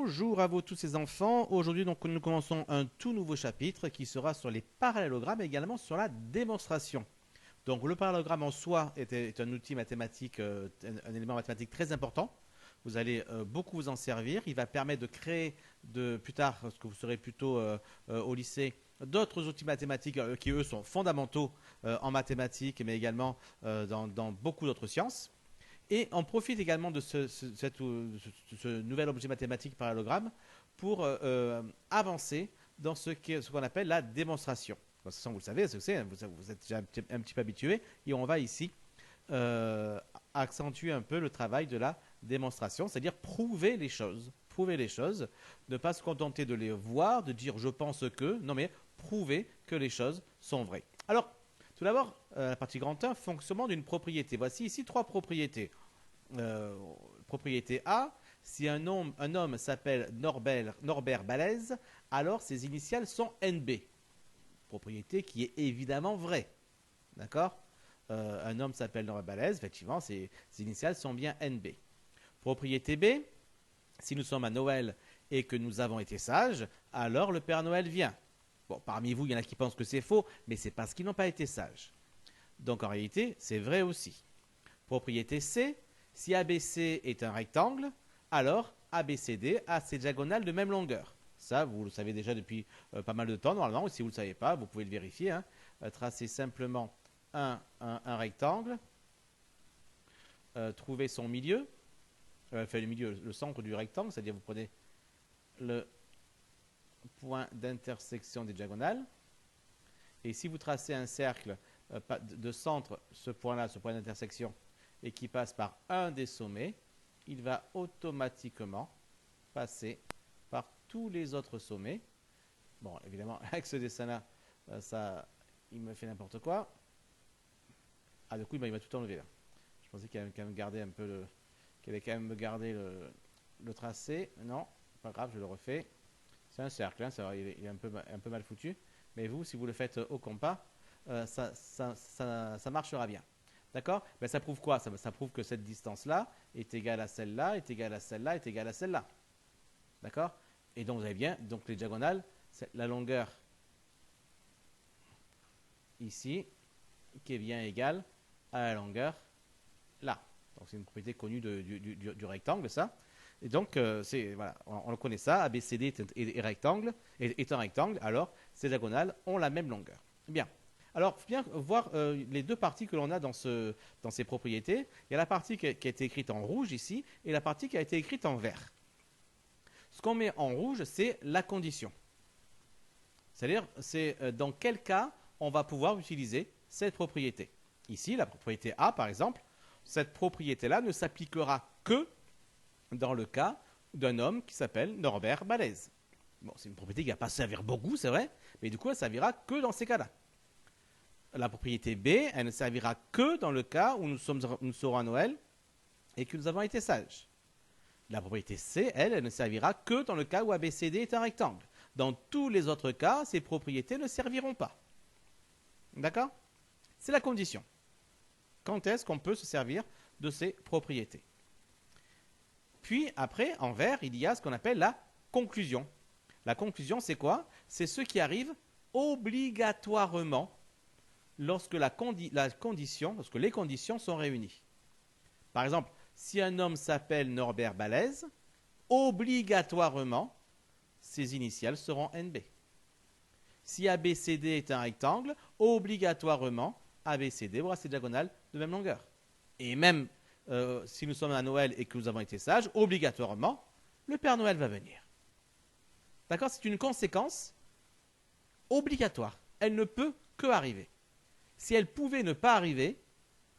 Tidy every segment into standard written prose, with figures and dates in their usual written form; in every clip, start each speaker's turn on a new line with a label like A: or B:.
A: Bonjour à vous tous ces enfants. Aujourd'hui donc nous commençons un tout nouveau chapitre qui sera sur les parallélogrammes et également sur la démonstration. Donc le parallélogramme en soi est un outil mathématique, un élément mathématique très important. Vous allez beaucoup vous en servir. Il va permettre de créer plus tard, parce que vous serez plutôt au lycée, d'autres outils mathématiques qui eux sont fondamentaux en mathématiques mais également dans beaucoup d'autres sciences. Et on profite également de ce nouvel objet mathématique parallélogramme pour avancer dans ce qu'on appelle la démonstration. De toute façon, vous le savez, vous êtes déjà un petit peu habitué, et on va ici accentuer un peu le travail de la démonstration, c'est-à-dire prouver les choses. Prouver les choses, ne pas se contenter de les voir, de dire je pense que, non mais prouver que les choses sont vraies. Alors, tout d'abord, la partie grand 1, fonctionnement d'une propriété. Voici ici trois propriétés. Propriété A, si un homme s'appelle Norbert Balèze, alors ses initiales sont NB. Propriété qui est évidemment vraie. D'accord Un homme s'appelle Norbert Balèze, effectivement, ses initiales sont bien NB. Propriété B, si nous sommes à Noël et que nous avons été sages, alors le Père Noël vient. Bon, parmi vous, il y en a qui pensent que c'est faux, mais c'est parce qu'ils n'ont pas été sages. Donc en réalité, c'est vrai aussi. Propriété C, si ABC est un rectangle, alors ABCD a ses diagonales de même longueur. Ça, vous le savez déjà depuis pas mal de temps, normalement, ou si vous ne le savez pas, vous pouvez le vérifier. Tracez simplement un rectangle, trouvez son milieu, le milieu, le centre du rectangle, c'est-à-dire vous prenez le point d'intersection des diagonales, et si vous tracez un cercle de centre, ce point-là, ce point d'intersection, et qui passe par un des sommets, il va automatiquement passer par tous les autres sommets. Bon, évidemment, avec ce dessin-là, il me fait n'importe quoi. Ah, du coup, il m'a tout enlevé là. Je pensais qu'il allait quand même garder le tracé. Non, pas grave, je le refais. C'est un cercle, hein, il est un peu mal foutu. Mais vous, si vous le faites au compas, ça marchera bien. D'accord? Ben, ça prouve quoi? Ça prouve que cette distance-là est égale à celle-là, est égale à celle-là, est égale à celle-là. D'accord? Et donc, vous avez bien, donc les diagonales, c'est la longueur ici, qui est bien égale à la longueur là. Donc, c'est une propriété connue du rectangle, ça. Et donc, voilà, on le connaît ça. ABCD est un rectangle, alors ces diagonales ont la même longueur. Bien. Alors, il faut bien voir les deux parties que l'on a dans ces propriétés. Il y a la partie qui a été écrite en rouge ici et la partie qui a été écrite en vert. Ce qu'on met en rouge, c'est la condition. C'est-à-dire, c'est dans quel cas on va pouvoir utiliser cette propriété. Ici, la propriété A, par exemple, cette propriété-là ne s'appliquera que dans le cas d'un homme qui s'appelle Norbert Balèze. Bon, c'est une propriété qui ne va pas servir beaucoup, c'est vrai, mais du coup, elle ne servira que dans ces cas-là. La propriété B, elle ne servira que dans le cas où nous serons à Noël et que nous avons été sages. La propriété C, elle ne servira que dans le cas où ABCD est un rectangle. Dans tous les autres cas, ces propriétés ne serviront pas. D'accord? C'est la condition. Quand est-ce qu'on peut se servir de ces propriétés? Puis après, en vert, il y a ce qu'on appelle la conclusion. La conclusion, c'est quoi? C'est ce qui arrive obligatoirement lorsque les conditions sont réunies. Par exemple, si un homme s'appelle Norbert Balèze, obligatoirement, ses initiales seront NB. Si ABCD est un rectangle, obligatoirement, ABCD aura ses diagonales de même longueur. Et même si nous sommes à Noël et que nous avons été sages, obligatoirement, le Père Noël va venir. D'accord? C'est une conséquence obligatoire. Elle ne peut que arriver. Si elle pouvait ne pas arriver,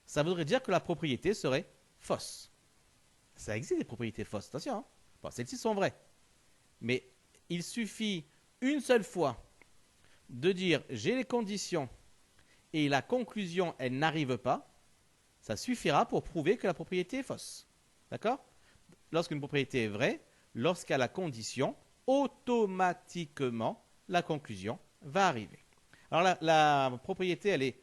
A: ça voudrait dire que la propriété serait fausse. Ça existe des propriétés fausses, attention. Hein? Bon, celles-ci sont vraies. Mais il suffit une seule fois de dire j'ai les conditions et la conclusion, elle n'arrive pas, ça suffira pour prouver que la propriété est fausse. D'accord? Lorsqu'une propriété est vraie, lorsqu'à la condition, automatiquement, la conclusion va arriver. Alors la propriété, elle est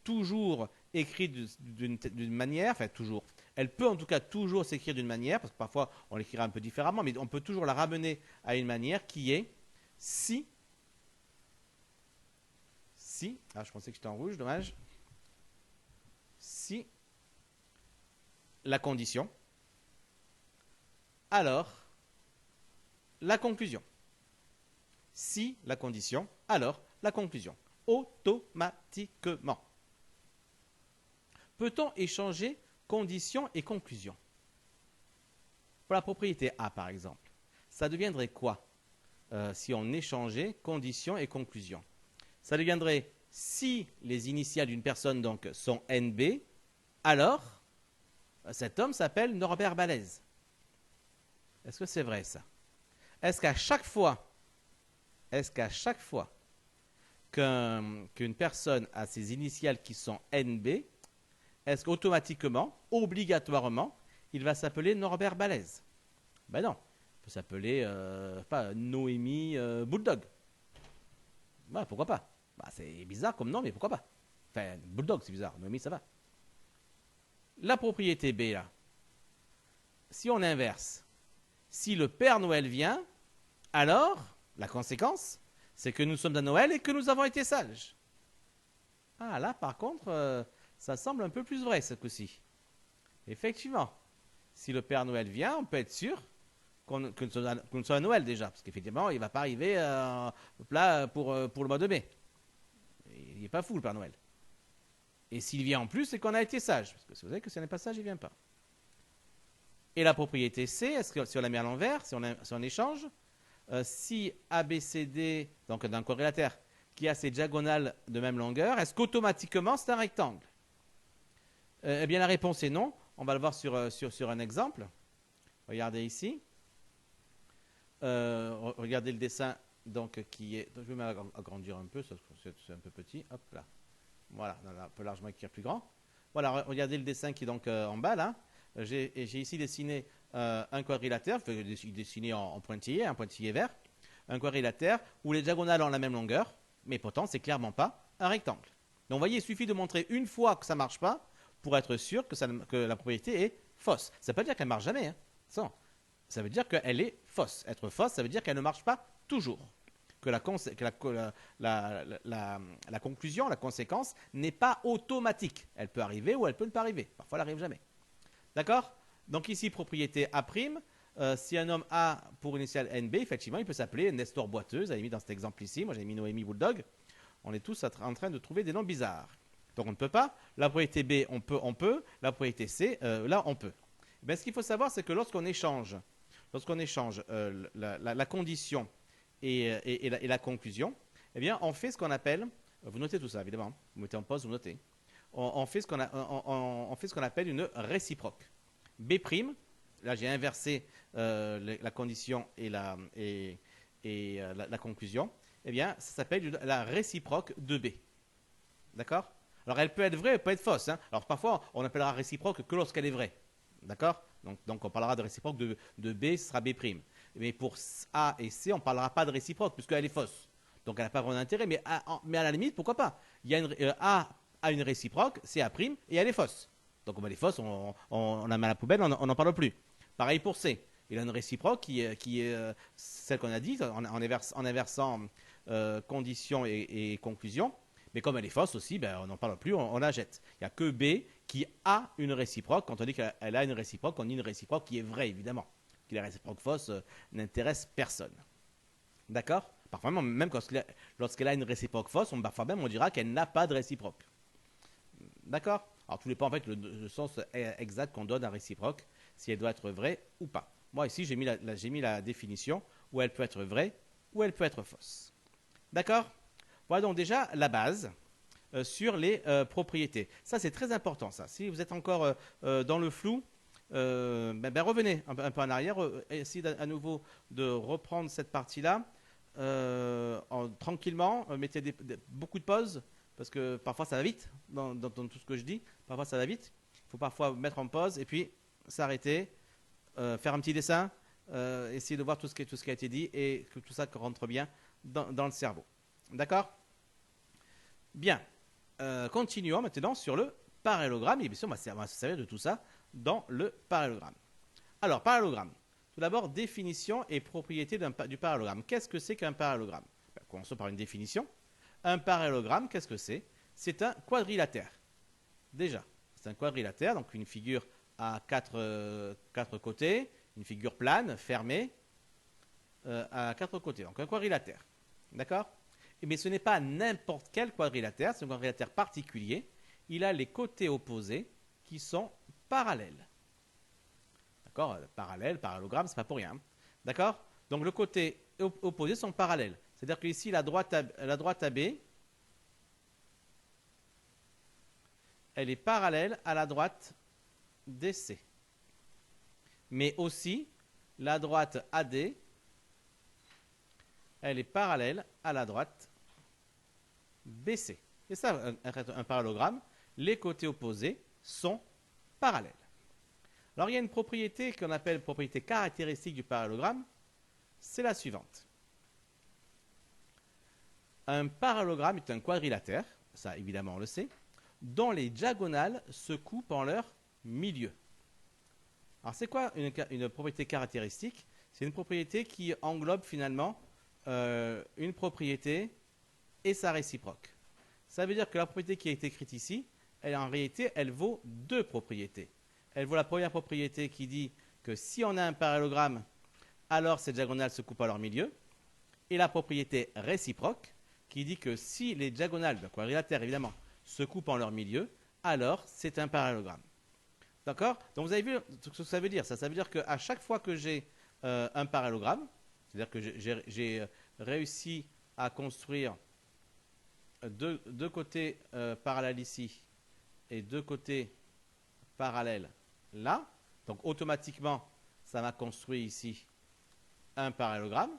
A: toujours écrite d'une manière, enfin toujours, Elle peut en tout cas toujours s'écrire d'une manière, parce que parfois on l'écrira un peu différemment, mais on peut toujours la ramener à une manière qui est si, je pensais que j'étais en rouge, dommage, si la condition, alors la conclusion. Si la condition, alors la conclusion. Automatiquement. Peut-on échanger condition et conclusion? Pour la propriété A, par exemple, ça deviendrait quoi si on échangeait condition et conclusion? Ça deviendrait si les initiales d'une personne donc sont NB, alors cet homme s'appelle Norbert Balèze. Est-ce que c'est vrai ça? Est-ce qu'à chaque fois qu'une personne a ses initiales qui sont NB, est-ce qu'automatiquement, obligatoirement, il va s'appeler Norbert Balèze? Ben non, il peut s'appeler pas Noémie Bulldog. Ben, pourquoi pas? Ben, c'est bizarre comme nom, mais pourquoi pas? Enfin, Bulldog, c'est bizarre. Noémie, ça va. La propriété B, là, si on inverse, si le Père Noël vient, alors, la conséquence, c'est que nous sommes à Noël et que nous avons été sages. Ah, là, par contre, ça semble un peu plus vrai, ce coup-ci. Effectivement, si le Père Noël vient, on peut être sûr que nous sommes à Noël déjà, parce qu'effectivement, il ne va pas arriver là pour le mois de mai. Il n'est pas fou, le Père Noël. Et s'il vient en plus, c'est qu'on a été sage, parce que vous savez que si on n'est pas sage, il ne vient pas. Et la propriété C, est-ce que si on la met à l'envers, si on échange, si ABCD, donc d'un corrélateur, qui a ses diagonales de même longueur, est-ce qu'automatiquement c'est un rectangle? Eh bien la réponse est non. On va le voir sur un exemple. Regardez ici. Regardez le dessin donc, qui est... Je vais m'agrandir un peu, c'est un peu petit. Hop là. Voilà, on peut largement écrire plus grand. Voilà, regardez le dessin qui est donc en bas là. J'ai ici dessiné un quadrilatère, dessiné en pointillé, un pointillé vert, un quadrilatère où les diagonales ont la même longueur, mais pourtant c'est clairement pas un rectangle. Donc vous voyez, il suffit de montrer une fois que ça ne marche pas pour être sûr que la propriété est fausse. Ça ne veut pas dire qu'elle ne marche jamais. Hein. Ça veut dire qu'elle est fausse. Être fausse, ça veut dire qu'elle ne marche pas toujours. Que la conclusion, la conséquence n'est pas automatique. Elle peut arriver ou elle peut ne pas arriver. Parfois, elle n'arrive jamais. D'accord? Donc ici, propriété A'. Si un homme A pour initiale NB, effectivement, il peut s'appeler Nestor Boiteuse. J'avais mis dans cet exemple ici. Moi, j'avais mis Noémie Bulldog. On est tous en train de trouver des noms bizarres. Donc on ne peut pas. La propriété B, on peut. La propriété C, là, on peut. Mais ce qu'il faut savoir, c'est que lorsqu'on échange la condition et la conclusion, eh bien, on fait ce qu'on appelle, vous notez tout ça évidemment, vous mettez en pause, vous notez, on fait ce qu'on appelle une réciproque. B', là j'ai inversé la condition et la conclusion, eh bien, ça s'appelle la réciproque de B. D'accord? Alors elle peut être vraie, elle peut être fausse. Hein. Alors parfois, on appellera réciproque que lorsqu'elle est vraie. D'accord? Donc on parlera de réciproque de B, ce sera B'. Mais pour A et C, on ne parlera pas de réciproque, puisqu'elle est fausse. Donc elle n'a pas vraiment d'intérêt, mais à la limite, pourquoi pas? Il y a A a une réciproque, C A', et elle est fausse. Donc elle est fausse, on la met à la poubelle, on n'en parle plus. Pareil pour C. Il a une réciproque qui est celle qu'on a dit, en inversant condition et conclusion. Mais comme elle est fausse aussi, ben, on n'en parle plus, on la jette. Il n'y a que B qui a une réciproque. Quand on dit qu'elle a une réciproque, on dit une réciproque qui est vraie, évidemment. Que les réciproques fausses n'intéressent personne. D'accord? Parfois, même lorsqu'elle a une réciproque fausse, parfois même on dira qu'elle n'a pas de réciproque. D'accord? Alors, tout dépend en fait le sens exact qu'on donne à réciproque, si elle doit être vraie ou pas. Moi, ici, j'ai mis la définition où elle peut être vraie ou elle peut être fausse. D'accord? Voilà donc déjà la base sur les propriétés. Ça, c'est très important, ça. Si vous êtes encore dans le flou, revenez un peu en arrière, essayez à nouveau de reprendre cette partie-là tranquillement, mettez beaucoup de pauses, parce que parfois ça va vite dans tout ce que je dis, parfois ça va vite. Il faut parfois mettre en pause et puis s'arrêter, faire un petit dessin, essayer de voir tout ce qui a été dit et que tout ça rentre bien dans le cerveau. D'accord? Bien. Continuons maintenant sur le parallélogramme. Et bien sûr, on va se servir de tout ça dans le parallélogramme. Alors, parallélogramme. Tout d'abord, définition et propriété du parallélogramme. Qu'est-ce que c'est qu'un parallélogramme? Commençons par une définition. Un parallélogramme, qu'est-ce que c'est? C'est un quadrilatère. Déjà, c'est un quadrilatère, donc une figure à quatre côtés, une figure plane, fermée, à quatre côtés. Donc un quadrilatère. D'accord? Mais ce n'est pas n'importe quel quadrilatère, c'est un quadrilatère particulier. Il a les côtés opposés qui sont parallèles. D'accord? Parallèle, parallélogramme, c'est pas pour rien. D'accord? Donc le côté opposé sont parallèles. C'est-à-dire que ici, la droite AB, elle est parallèle à la droite DC. Mais aussi, la droite AD, elle est parallèle à la droite BC. C'est ça un parallélogramme. Les côtés opposés sont parallèles. Alors, il y a une propriété qu'on appelle propriété caractéristique du parallélogramme. C'est la suivante. Un parallélogramme est un quadrilatère, ça évidemment on le sait, dont les diagonales se coupent en leur milieu. Alors, c'est quoi une propriété caractéristique? C'est une propriété qui englobe finalement une propriété et sa réciproque. Ça veut dire que la propriété qui est écrite ici, en réalité, elle vaut deux propriétés. Elle vaut la première propriété qui dit que si on a un parallélogramme, alors ces diagonales se coupent à leur milieu. Et la propriété réciproque qui dit que si les diagonales, le quadrilatère évidemment, se coupent en leur milieu, alors c'est un parallélogramme. D'accord? Donc vous avez vu ce que ça veut dire. Ça veut dire qu'à chaque fois que j'ai un parallélogramme, c'est-à-dire que j'ai réussi à construire deux côtés parallèles ici et deux côtés parallèles là, donc automatiquement ça m'a construit ici un parallélogramme.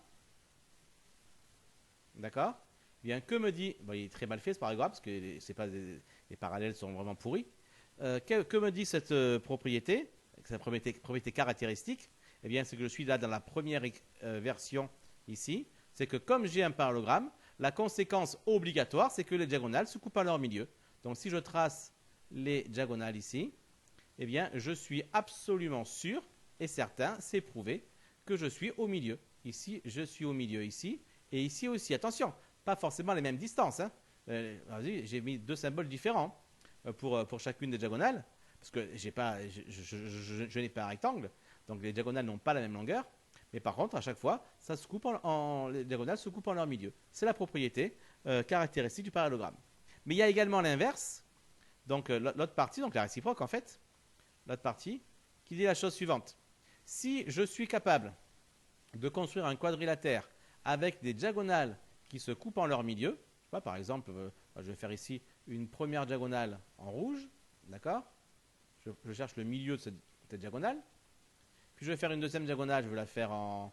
A: D'accord? Eh bien, que me dit, bon, il est très mal fait ce parallélogramme parce que les parallèles sont vraiment pourris. Que me dit cette propriété, cette propriété caractéristique? Eh bien, c'est que je suis là dans la première version ici. C'est que comme j'ai un parallélogramme, la conséquence obligatoire, c'est que les diagonales se coupent à leur milieu. Donc, si je trace les diagonales ici, eh bien, je suis absolument sûr et certain, c'est prouvé, que je suis au milieu. Ici, je suis au milieu ici, et ici aussi. Attention, pas forcément les mêmes distances. Hein. J'ai mis deux symboles différents pour chacune des diagonales, parce que je n'ai pas un rectangle, donc les diagonales n'ont pas la même longueur. Mais par contre, à chaque fois, ça se coupe les diagonales se coupent en leur milieu. C'est la propriété caractéristique du parallélogramme. Mais il y a également l'inverse, donc l'autre partie, donc la réciproque en fait, l'autre partie, qui dit la chose suivante. Si je suis capable de construire un quadrilatère avec des diagonales qui se coupent en leur milieu, par exemple, je vais faire ici une première diagonale en rouge, d'accord? Je cherche le milieu de cette diagonale. Puis je vais faire une deuxième diagonale, je vais la faire en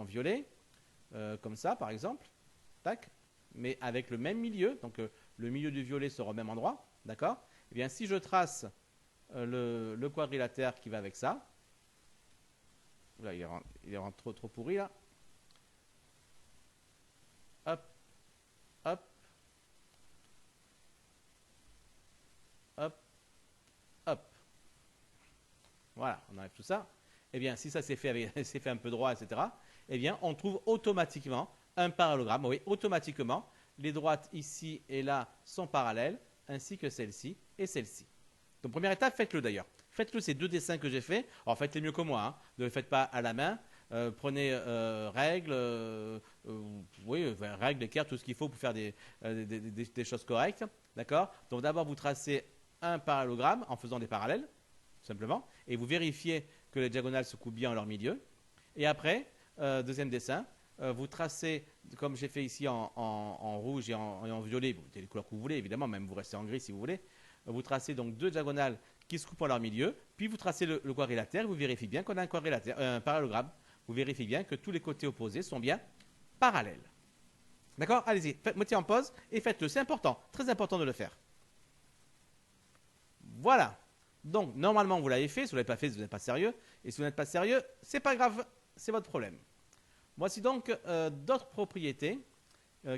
A: violet, comme ça par exemple, tac, mais avec le même milieu, donc le milieu du violet sera au même endroit, d'accord? Eh bien, si je trace le quadrilatère qui va avec ça, là, il est trop pourri là. Hop, hop, hop, hop. Voilà, on enlève tout ça. Eh bien, si ça s'est fait, c'est fait un peu droit, etc., eh bien, on trouve automatiquement un parallélogramme. Oui, automatiquement, les droites ici et là sont parallèles, ainsi que celle-ci et celle-ci. Donc, première étape, faites-le d'ailleurs. Faites-le ces deux dessins que j'ai faits. Alors, faites-les mieux que moi. Hein. Ne le faites pas à la main. Prenez règles, règles, équerre, tout ce qu'il faut pour faire des choses correctes. D'accord? Donc, d'abord, vous tracez un parallélogramme en faisant des parallèles, tout simplement, et vous vérifiez que les diagonales se coupent bien en leur milieu. Et après, deuxième dessin, vous tracez, comme j'ai fait ici en rouge et en violet, vous mettez les couleurs que vous voulez, évidemment, même vous restez en gris si vous voulez. Vous tracez donc deux diagonales qui se coupent en leur milieu, puis vous tracez le quadrilatère, vous vérifiez bien qu'on a un parallélogramme. Vous vérifiez bien que tous les côtés opposés sont bien parallèles. D'accord? Allez-y, mettez en pause et faites-le. C'est important, très important de le faire. Voilà. Donc, normalement, vous l'avez fait. Si vous ne l'avez pas fait, vous n'êtes pas sérieux. Et si vous n'êtes pas sérieux, c'est pas grave. C'est votre problème. Voici donc d'autres propriétés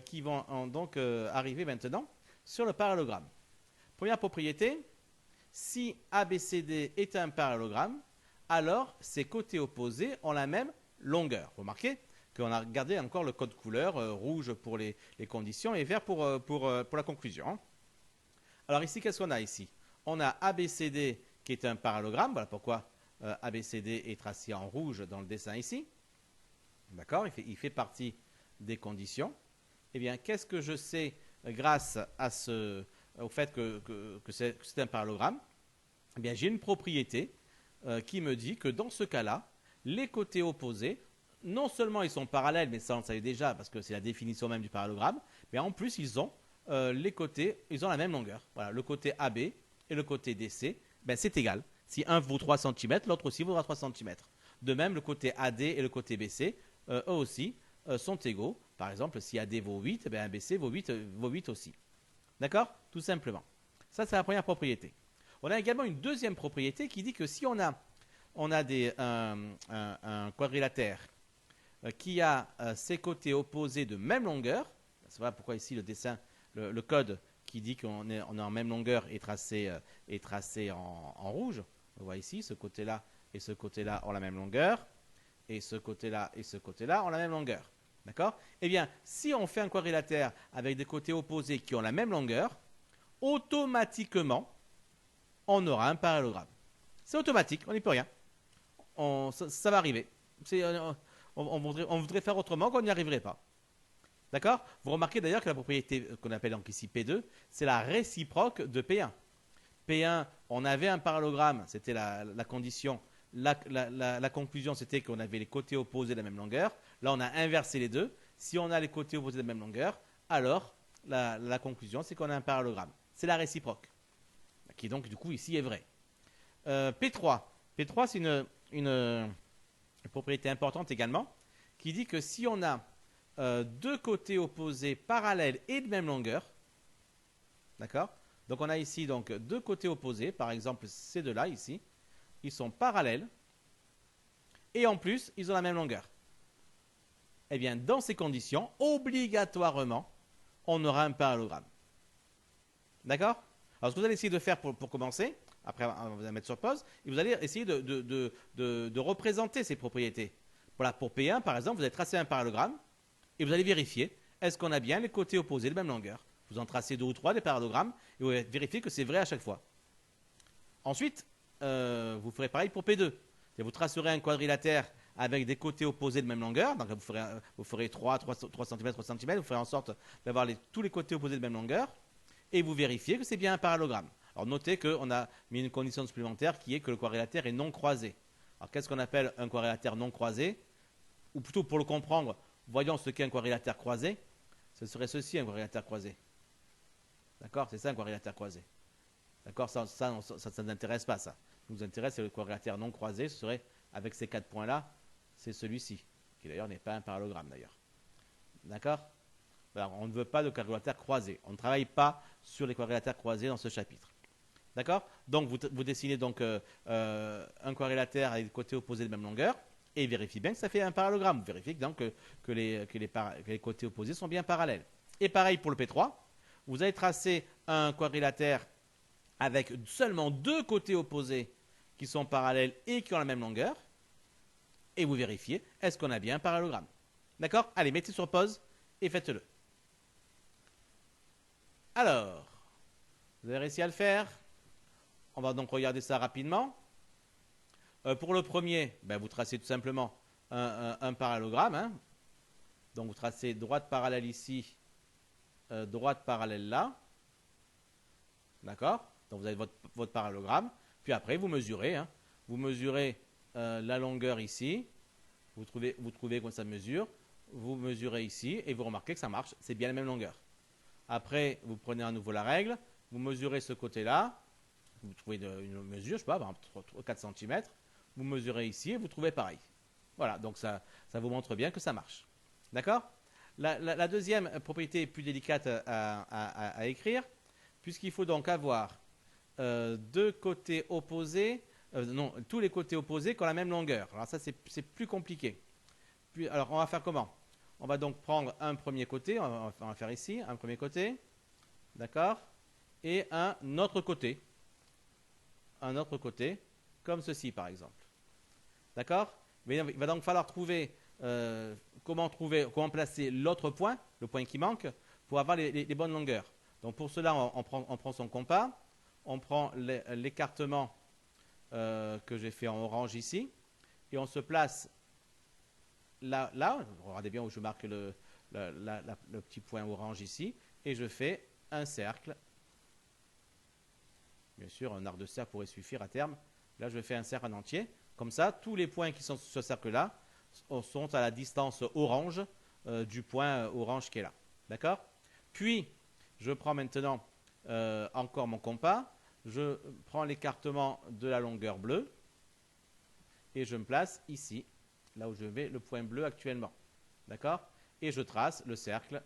A: qui vont donc arriver maintenant sur le parallélogramme. Première propriété, si ABCD est un parallélogramme, alors ses côtés opposés ont la même longueur. Remarquez qu'on a regardé encore le code couleur, rouge pour les conditions et vert pour la conclusion. Hein. Alors ici, qu'est-ce qu'on a ici? On a ABCD qui est un parallélogramme. Voilà pourquoi ABCD est tracé en rouge dans le dessin ici. D'accord, il fait partie des conditions. Eh bien, qu'est-ce que je sais grâce au fait que c'est un parallélogramme? Eh bien, j'ai une propriété qui me dit que dans ce cas-là, les côtés opposés, non seulement ils sont parallèles, mais ça on le savait déjà parce que c'est la définition même du parallélogramme, mais en plus ils ont les côtés, ils ont la même longueur. Voilà, le côté AB et le côté DC, ben, c'est égal. Si un vaut 3 cm, l'autre aussi vaudra 3 cm. De même, le côté AD et le côté BC, eux aussi, sont égaux. Par exemple, si AD vaut 8, ben, BC vaut 8 aussi. D'accord? Tout simplement. Ça, c'est la première propriété. On a également une deuxième propriété qui dit que si on a un quadrilatère qui a ses côtés opposés de même longueur, c'est voilà pourquoi ici le dessin, le code qui dit qu'on est en même longueur est tracé en rouge. On voit ici, ce côté-là et ce côté-là ont la même longueur, et ce côté-là et ce côté-là ont la même longueur. D'accord? Eh bien, si on fait un quadrilatère avec des côtés opposés qui ont la même longueur, automatiquement, on aura un parallélogramme. C'est automatique, on n'y peut rien. Ça va arriver. On voudrait faire autrement qu'on n'y arriverait pas. D'accord? Vous remarquez d'ailleurs que la propriété qu'on appelle donc ici P2, c'est la réciproque de P1. P1, on avait un parallélogramme, c'était la condition. La conclusion, c'était qu'on avait les côtés opposés de la même longueur. Là, on a inversé les deux. Si on a les côtés opposés de la même longueur, alors la conclusion, c'est qu'on a un parallélogramme. C'est la réciproque, qui donc du coup ici est vraie. P3. P3, c'est une propriété importante également, qui dit que si on a deux côtés opposés parallèles et de même longueur, d'accord? Donc on a ici donc deux côtés opposés, par exemple ces deux-là ici, ils sont parallèles et en plus ils ont la même longueur. Eh bien dans ces conditions, obligatoirement, on aura un parallélogramme. D'accord? Alors ce que vous allez essayer de faire pour commencer, après on va mettre sur pause, et vous allez essayer de représenter ces propriétés. Voilà, pour P1 par exemple, vous allez tracer un parallélogramme et vous allez vérifier, est-ce qu'on a bien les côtés opposés de même longueur? Vous en tracez 2 ou 3 des parallélogrammes et vous allez vérifier que c'est vrai à chaque fois. Ensuite, vous ferez pareil pour P2. Vous tracerez un quadrilatère avec des côtés opposés de même longueur. Donc vous ferez 3 cm, 3 cm. Vous ferez en sorte d'avoir tous les côtés opposés de même longueur. Et vous vérifiez que c'est bien un parallélogramme. Alors notez qu'on a mis une condition supplémentaire qui est que le quadrilatère est non croisé. Alors qu'est-ce qu'on appelle un quadrilatère non croisé? Ou plutôt pour le comprendre, voyons ce qu'est un quadrilatère croisé. Ce serait ceci un quadrilatère croisé. D'accord? C'est ça un quadrilatère croisé. D'accord? Ça ne nous intéresse pas, ça. Ce qui nous intéresse, c'est le quadrilatère non croisé. Ce serait, avec ces 4 points-là, c'est celui-ci. Qui d'ailleurs n'est pas un parallélogramme, d'ailleurs. D'accord? Alors, on ne veut pas de quadrilatère croisé. On ne travaille pas sur les quadrilatères croisés dans ce chapitre. D'accord? Donc, vous dessinez donc un quadrilatère avec des côtés opposés de même longueur et vérifiez bien que ça fait un parallélogramme. Vous vérifiez donc que les côtés opposés sont bien parallèles. Et pareil pour le P3. Vous allez tracer un quadrilatère avec seulement deux côtés opposés qui sont parallèles et qui ont la même longueur. Et vous vérifiez, est-ce qu'on a bien un parallélogramme? D'accord? Allez, mettez sur pause et faites-le. Alors, vous avez réussi à le faire. On va donc regarder ça rapidement. Pour le premier, vous tracez tout simplement un parallélogramme. Hein. Donc vous tracez droite parallèle ici, droite parallèle là. D'accord? Donc vous avez votre parallélogramme. Puis après, vous mesurez. Hein. Vous mesurez la longueur ici. Vous trouvez comment ça mesure. Vous mesurez ici et vous remarquez que ça marche. C'est bien la même longueur. Après, vous prenez à nouveau la règle. Vous mesurez ce côté-là. Vous trouvez une mesure, je sais pas, 4 cm. Vous mesurez ici et vous trouvez pareil. Voilà, donc ça vous montre bien que ça marche. D'accord? La deuxième propriété est plus délicate à écrire, puisqu'il faut donc avoir deux côtés opposés, tous les côtés opposés qui ont la même longueur. Alors ça, c'est plus compliqué. Alors, on va faire comment? On va donc prendre un premier côté, on va faire ici, un premier côté, d'accord? Et un autre côté. un autre côté, comme ceci par exemple. D'accord? Mais il va donc falloir trouver comment placer l'autre point, le point qui manque, pour avoir les bonnes longueurs. Donc pour cela, on prend son compas, on prend l'écartement que j'ai fait en orange ici, et on se place là, regardez bien où je marque le petit point orange ici, et je fais un cercle. Bien sûr, un arc de cercle pourrait suffire à terme. Là, je fais un cercle en entier. Comme ça, tous les points qui sont sur ce cercle-là sont à la distance orange du point orange qui est là. D'accord? Puis, je prends maintenant encore mon compas. Je prends l'écartement de la longueur bleue et je me place ici, là où je vais le point bleu actuellement. D'accord? Et je trace le cercle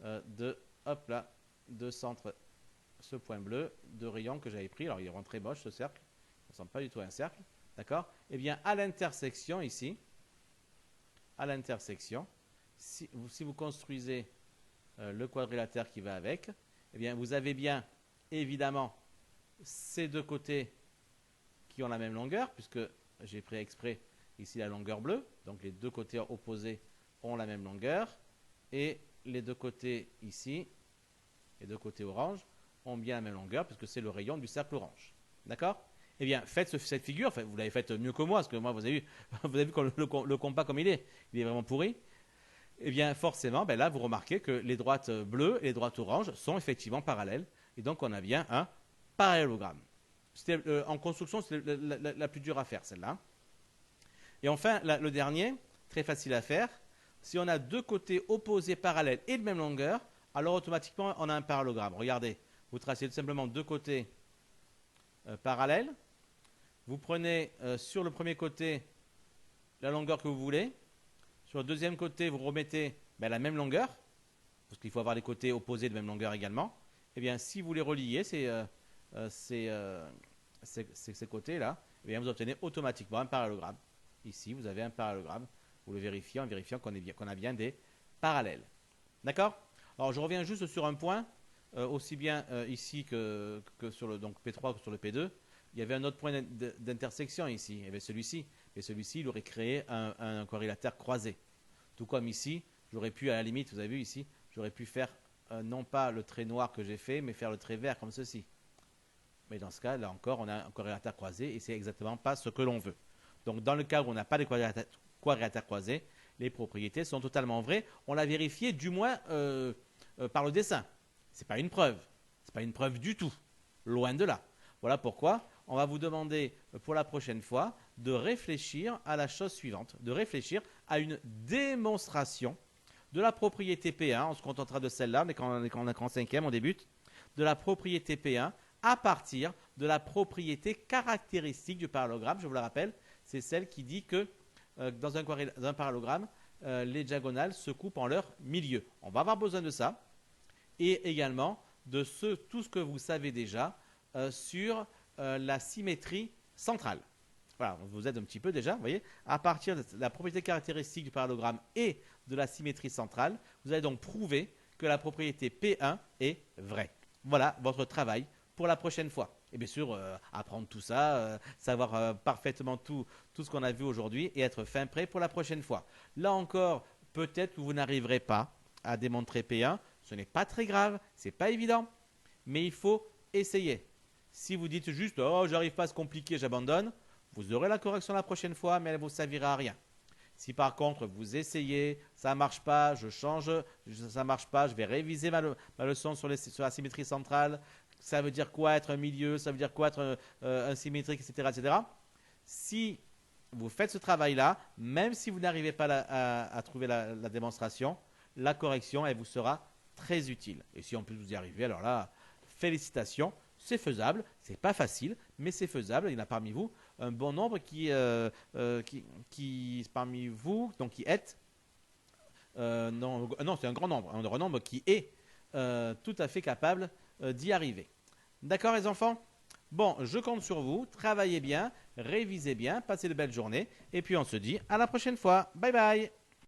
A: de centre, ce point bleu de rayon que j'avais pris. Alors, il rend très moche ce cercle. Ça ne ressemble pas du tout à un cercle. D'accord? Eh bien, à l'intersection ici, si vous construisez le quadrilatère qui va avec, eh bien, vous avez bien, évidemment, ces deux côtés qui ont la même longueur, puisque j'ai pris exprès ici la longueur bleue. Donc, les deux côtés opposés ont la même longueur. Et les deux côtés ici, les deux côtés orange, ont bien la même longueur, puisque c'est le rayon du cercle orange. D'accord? Eh bien, faites cette figure, vous l'avez faite mieux que moi, parce que moi, vous avez vu le compas comme il est vraiment pourri. Eh bien, forcément, là, vous remarquez que les droites bleues et les droites oranges sont effectivement parallèles. Et donc, on a bien un parallélogramme. En construction, c'est la plus dure à faire, celle-là. Et enfin, le dernier, très facile à faire. Si on a deux côtés opposés parallèles et de même longueur, alors automatiquement, on a un parallélogramme. Regardez, vous tracez tout simplement deux côtés parallèles. Vous prenez sur le premier côté la longueur que vous voulez. Sur le deuxième côté, vous remettez la même longueur, parce qu'il faut avoir les côtés opposés de même longueur également. Eh bien, si vous les reliez, ces côtés-là, eh bien, vous obtenez automatiquement un parallélogramme. Ici, vous avez un parallélogramme. Vous le vérifiez en vérifiant qu'on a bien des parallèles. D'accord? Alors, je reviens juste sur un point, aussi bien ici que sur le P3 que sur le P2. Il y avait un autre point d'intersection ici, il y avait celui-ci. Et celui-ci, il aurait créé un quadrilatère croisé. Tout comme ici, j'aurais pu, à la limite, vous avez vu ici, j'aurais pu faire non pas le trait noir que j'ai fait, mais faire le trait vert comme ceci. Mais dans ce cas, là encore, on a un quadrilatère croisé et c'est exactement pas ce que l'on veut. Donc, dans le cas où on n'a pas de quadrilatère croisé, les propriétés sont totalement vraies. On l'a vérifié, du moins, par le dessin. Ce n'est pas une preuve. Ce n'est pas une preuve du tout. Loin de là. Voilà pourquoi on va vous demander pour la prochaine fois de réfléchir à la chose suivante, de réfléchir à une démonstration de la propriété P1, on se contentera de celle-là, mais quand on est en cinquième, on débute, de la propriété P1 à partir de la propriété caractéristique du parallélogramme. Je vous la rappelle, c'est celle qui dit que dans un parallélogramme, les diagonales se coupent en leur milieu. On va avoir besoin de ça et également de tout ce que vous savez déjà sur la symétrie centrale. Voilà, on vous aide un petit peu déjà, vous voyez. À partir de la propriété caractéristique du parallélogramme et de la symétrie centrale, vous allez donc prouver que la propriété P1 est vraie. Voilà votre travail pour la prochaine fois. Et bien sûr, apprendre tout ça, savoir parfaitement tout ce qu'on a vu aujourd'hui et être fin prêt pour la prochaine fois. Là encore, peut-être que vous n'arriverez pas à démontrer P1. Ce n'est pas très grave, ce n'est pas évident, mais il faut essayer. Si vous dites juste « Oh, j'arrive pas à se compliquer, j'abandonne », vous aurez la correction la prochaine fois, mais elle ne vous servira à rien. Si par contre vous essayez, ça ne marche pas, je change, ça ne marche pas, je vais réviser ma leçon sur la symétrie centrale, ça veut dire quoi être un milieu, ça veut dire quoi être un symétrique, etc., etc. Si vous faites ce travail-là, même si vous n'arrivez pas à trouver la démonstration, la correction, elle vous sera très utile. Et si en plus vous y arrivez, alors là, félicitations. C'est faisable, c'est pas facile, mais c'est faisable. Il y en a parmi vous un bon nombre qui parmi vous, donc qui est, non, c'est un grand nombre qui est tout à fait capable d'y arriver. D'accord les enfants? Bon, je compte sur vous, travaillez bien, révisez bien, passez de belles journées, et puis on se dit à la prochaine fois. Bye bye!